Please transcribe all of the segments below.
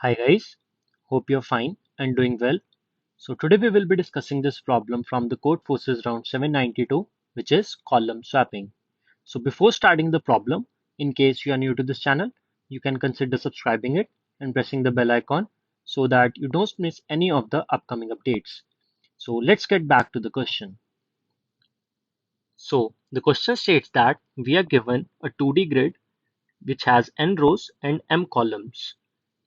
Hi guys, hope you're fine and doing well. So today we will be discussing this problem from the Codeforces round 792, which is column swapping. So before starting the problem, in case you are new to this channel, you can consider subscribing it and pressing the bell icon so that you don't miss any of the upcoming updates. So let's get back to the question. So the question states that we are given a 2D grid which has n rows and m columns,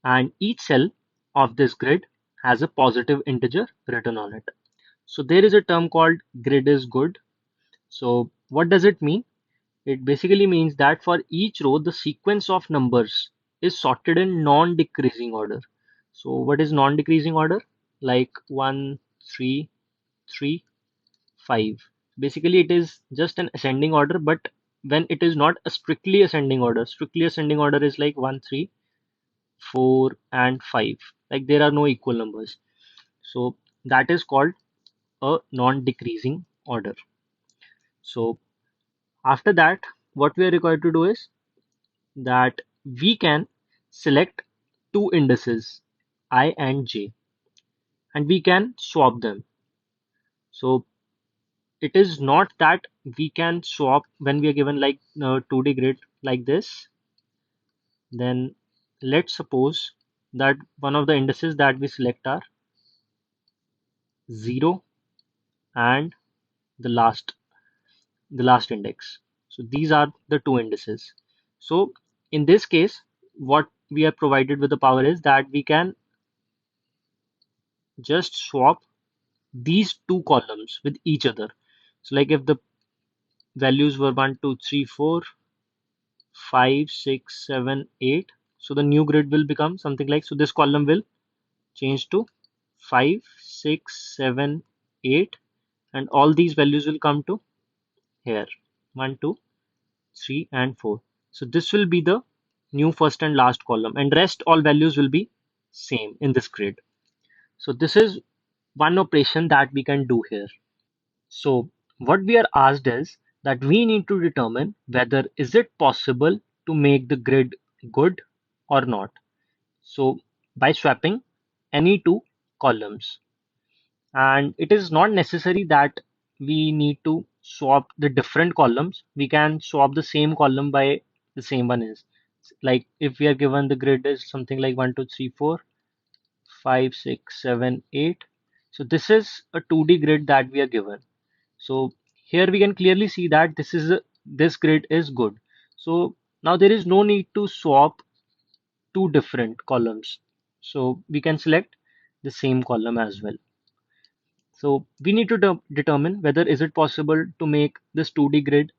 and each cell of this grid has a positive integer written on it. So there is a term called grid is good. So what does it mean? It basically means that for each row, the sequence of numbers is sorted in non-decreasing order. So what is non-decreasing order? Like 1, 3, 3, 5. Basically, it is just an ascending order, but when it is not a strictly ascending order is like 1, 3, 4 and 5. Like there are no equal numbers. So that is called a non-decreasing order. So after that, what we are required to do is that we can select two indices I and j, and we can swap them. So it is not that we can swap when we are given like 2D grid like this. Then let's suppose that one of the indices that we select are 0 and the last index. So these are the two indices. So in this case, what we are provided with the power is that we can just swap these two columns with each other. So like if the values were 1, 2, 3, 4, 5, 6, 7, 8. So the new grid will become something like, so this column will change to 5, 6, 7, 8, and all these values will come to here 1, 2, 3 and 4. So this will be the new first and last column, and rest all values will be same in this grid. So this is one operation that we can do here. So what we are asked is that we need to determine whether is it possible to make the grid good or not. So by swapping any two columns, and it is not necessary that we need to swap the different columns. We can swap the same column by the same one is, like if we are given the grid is something like 1, 2, 3, 4, 5, 6, 7, 8. So this is a 2D grid that we are given. So here we can clearly see that this grid is good. So now there is no need to swap two different columns. So we can select the same column as well. So we need to determine whether is it possible to make this 2D grid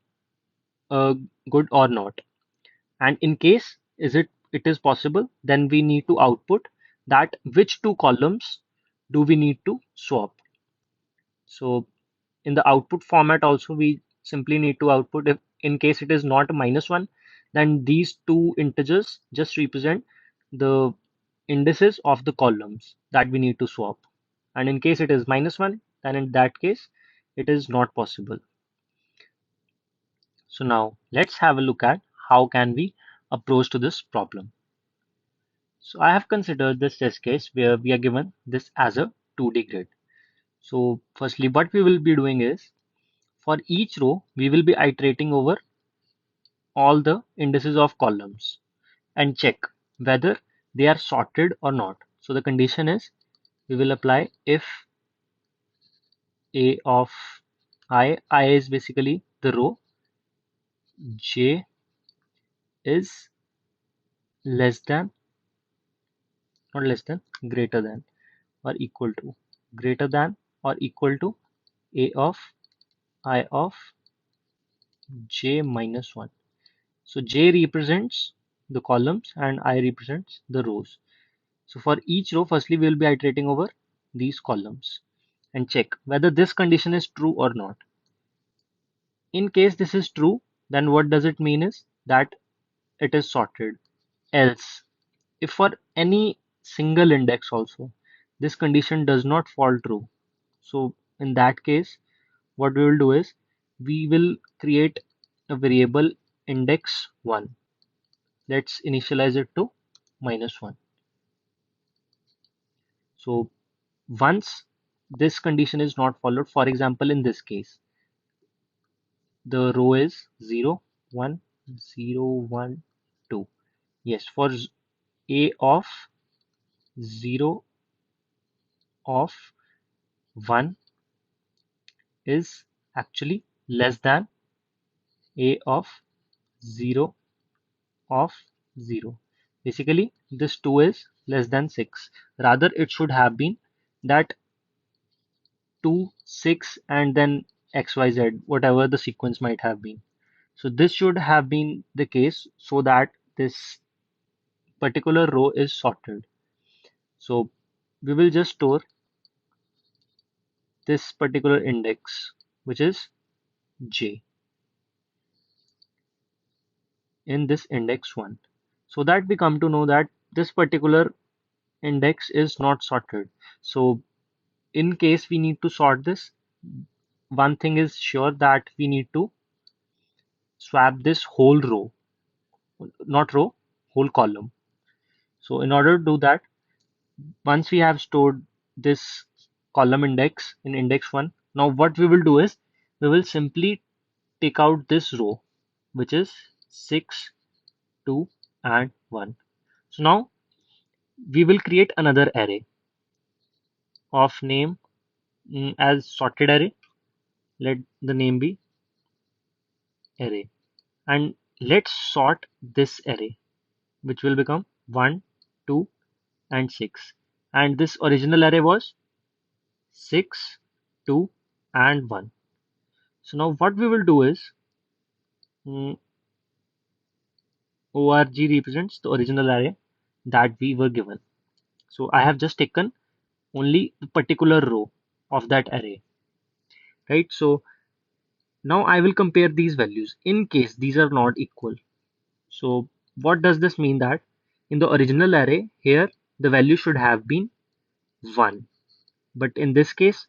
good or not. And in case it is possible, then we need to output that which two columns do we need to swap. So in the output format also we simply need to output, if in case it is not a -1, then these two integers just represent the indices of the columns that we need to swap. And in case it is -1, then in that case it is not possible. So now let's have a look at how can we approach to this problem. So I have considered this test case where we are given this as a 2D grid. So firstly, what we will be doing is, for each row, we will be iterating over all the indices of columns and check whether they are sorted or not. So the condition is, we will apply if A of I is basically the row, J is less than, not less than, greater than or equal to, greater than or equal to A of I of J minus 1. So J represents the columns and I represents the rows. So for each row, firstly, we will be iterating over these columns and check whether this condition is true or not. In case this is true, then what does it mean is that it is sorted. Else, if for any single index also, this condition does not fall true. So in that case, what we will do is we will create a variable index 1. Let's initialize it to -1. So once this condition is not followed, for example, in this case, the row is 0, 1, 0, 1, 2. Yes, for a of 0 of 1 is actually less than a of 0 of 0. Basically, this 2 is less than 6. Rather, it should have been that 2, 6, and then XYZ, whatever the sequence might have been. So this should have been the case so that this particular row is sorted. So we will just store this particular index, which is j, in this index 1, so that we come to know that this particular index is not sorted. So in case we need to sort this, one thing is sure that we need to swap this whole row, not row, whole column. So in order to do that, once we have stored this column index in index 1, now what we will do is we will simply take out this row, which is 6, 2, and 1. So now we will create another array of name as sorted array. Let the name be array, and let's sort this array, which will become 1, 2, and 6. And this original array was 6, 2, and 1. So now what we will do is mm, org represents the original array that we were given. So I have just taken only the particular row of that array, right? So now I will compare these values in case these are not equal. So what does this mean? That in the original array here the value should have been 1, but in this case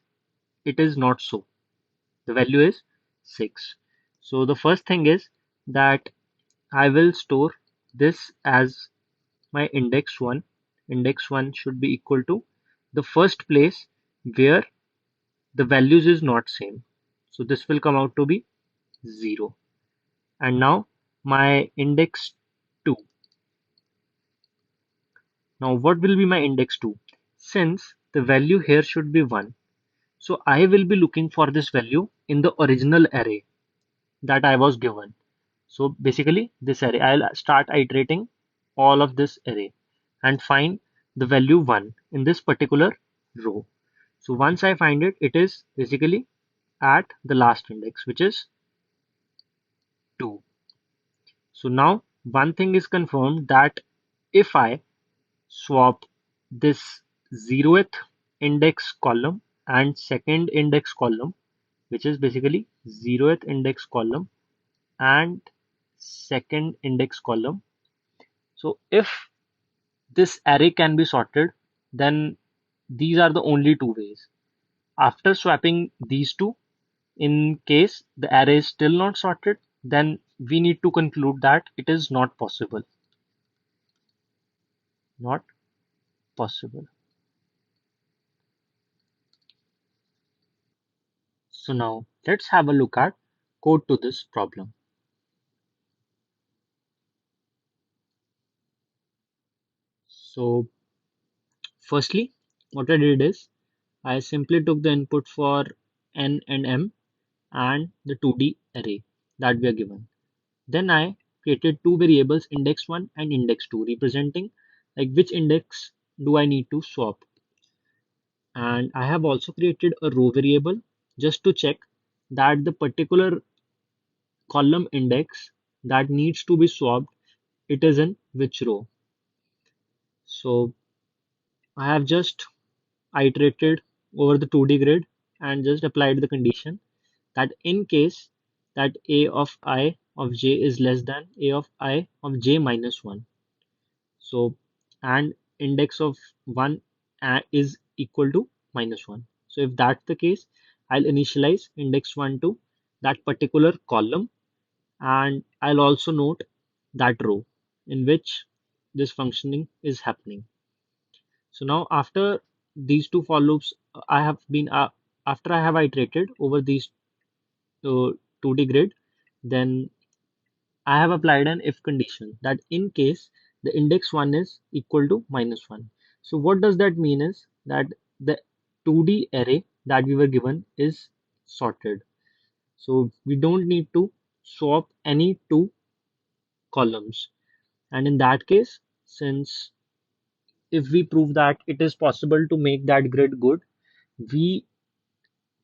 it is not so. The value is 6. So the first thing is that I will store this as my index 1. Index 1 should be equal to the first place where the values is not same. So this will come out to be 0. And now my index 2. Now what will be my index 2? Since the value here should be 1, so I will be looking for this value in the original array that I was given. So basically this array, I'll start iterating all of this array and find the value 1 in this particular row. So once I find it, it is basically at the last index, which is 2. So now one thing is confirmed, that if I swap this 0th index column and second index column, which is basically 0th index column and second index column. So if this array can be sorted, then these are the only two ways. After swapping these two, in case the array is still not sorted, then we need to conclude that it is not possible. Not possible. So now let's have a look at code to this problem. So firstly, what I did is I simply took the input for n and m and the 2D array that we are given. Then I created two variables, index 1 and index 2, representing like which index do I need to swap. And I have also created a row variable just to check that the particular column index that needs to be swapped, it is in which row. So I have just iterated over the 2D grid and just applied the condition that in case that a of I of j is less than a of I of j minus 1. So and index of 1 is equal to minus 1. So if that's the case, I'll initialize index 1 to that particular column, and I'll also note that row in which this functioning is happening. So now after these two for loops I have been after I have iterated over these 2D grid, then I have applied an if condition that in case the index 1 is equal to minus 1. So what does that mean is that the 2D array that we were given is sorted. So we don't need to swap any two columns. And in that case, since if we prove that it is possible to make that grid good, we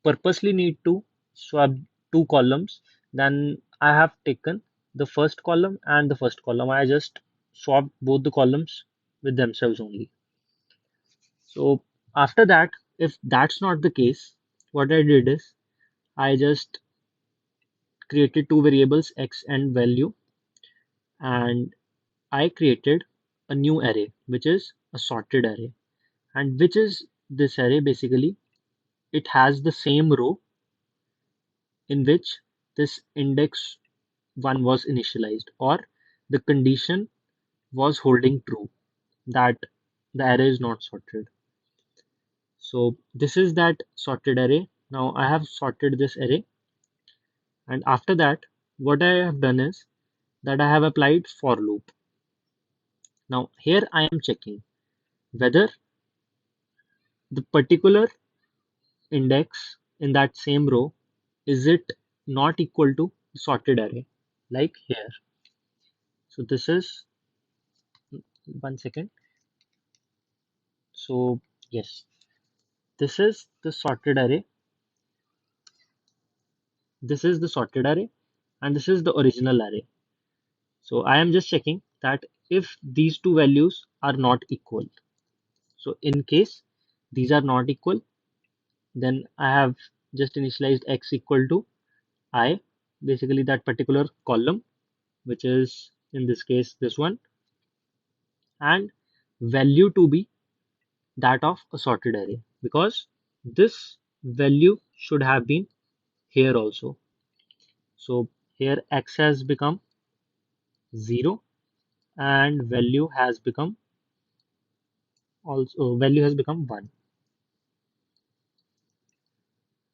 purposely need to swap two columns. Then I have taken the first column and the first column. I just swapped both the columns with themselves only. So after that, if that's not the case, what I did is I just created two variables x and value, and I created a new array which is a sorted array. And which is this array? Basically it has the same row in which this index 1 was initialized, or the condition was holding true that the array is not sorted. So this is that sorted array. Now I have sorted this array, and after that what I have done is that I have applied for loop. Now here I am checking whether the particular index in that same row is it not equal to sorted array, like here. So this is 1 second. So yes, this is the sorted array. This is the sorted array, and this is the original array. So I am just checking that if these two values are not equal. So in case these are not equal, then I have just initialized x equal to I, basically that particular column, which is in this case this one, and value to be that of a sorted array, because this value should have been here also. So here x has become 0 and value has become 1,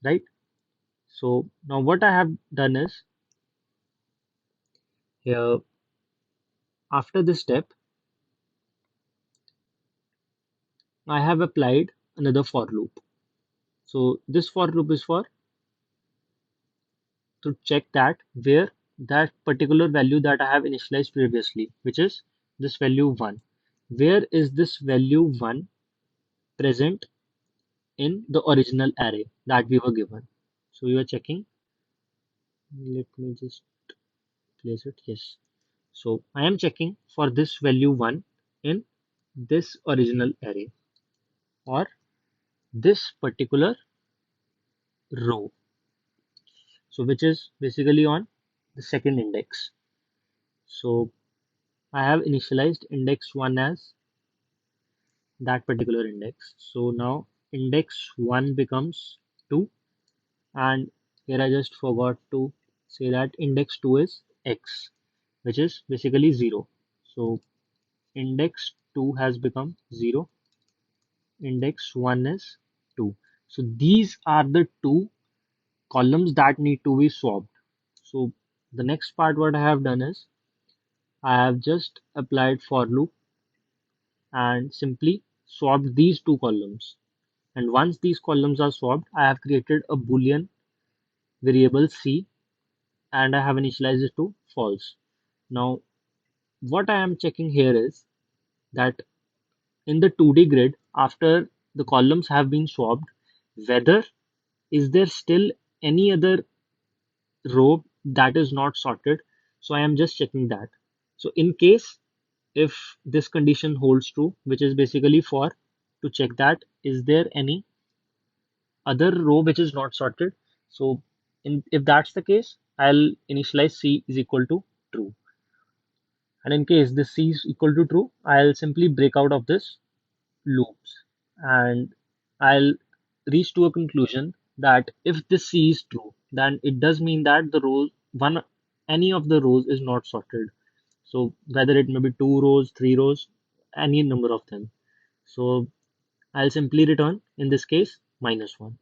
right? So now what I have done is here, after this step I have applied another for loop. So this for loop is for to check that where that particular value that I have initialized previously, which is this value 1, where is this value 1 present in the original array that we were given. So we are checking. Let me just place it. Yes. So I am checking for this value 1 in this original array, or this particular row. So which is basically on the second index. So I have initialized index 1 as that particular index. So now index 1 becomes 2, and here I just forgot to say that index 2 is x, which is basically 0. So index 2 has become 0, index 1 is 2. So these are the two columns that need to be swapped. So the next part what I have done is I have just applied for loop and simply swapped these two columns. And once these columns are swapped, I have created a boolean variable c, and I have initialized it to false. Now what I am checking here is that in the 2D grid, after the columns have been swapped, whether is there still any other row that is not sorted. So I am just checking that. So in case if this condition holds true, which is basically for to check that is there any other row which is not sorted. So if that's the case, I'll initialize c is equal to true. And in case this c is equal to true, I'll simply break out of this loops, and I'll reach to a conclusion that if this C is true, then it does mean that the row one any of the rows is not sorted. So whether it may be 2 rows, 3 rows, any number of them. So I'll simply return, in this case, -1.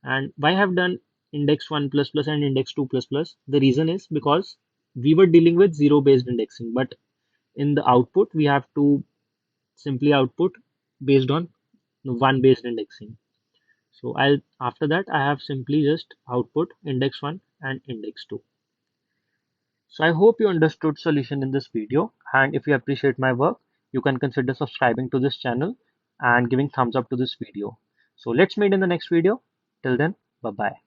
And why I have done index 1 plus plus and index 2 plus plus? The reason is because we were dealing with zero based indexing, but in the output, we have to simply output based on one based indexing. So I'll after that I have simply just output index 1 and index 2. So I hope you understood solution in this video, and if you appreciate my work, you can consider subscribing to this channel and giving thumbs up to this video. So let's meet in the next video. Till then, bye bye.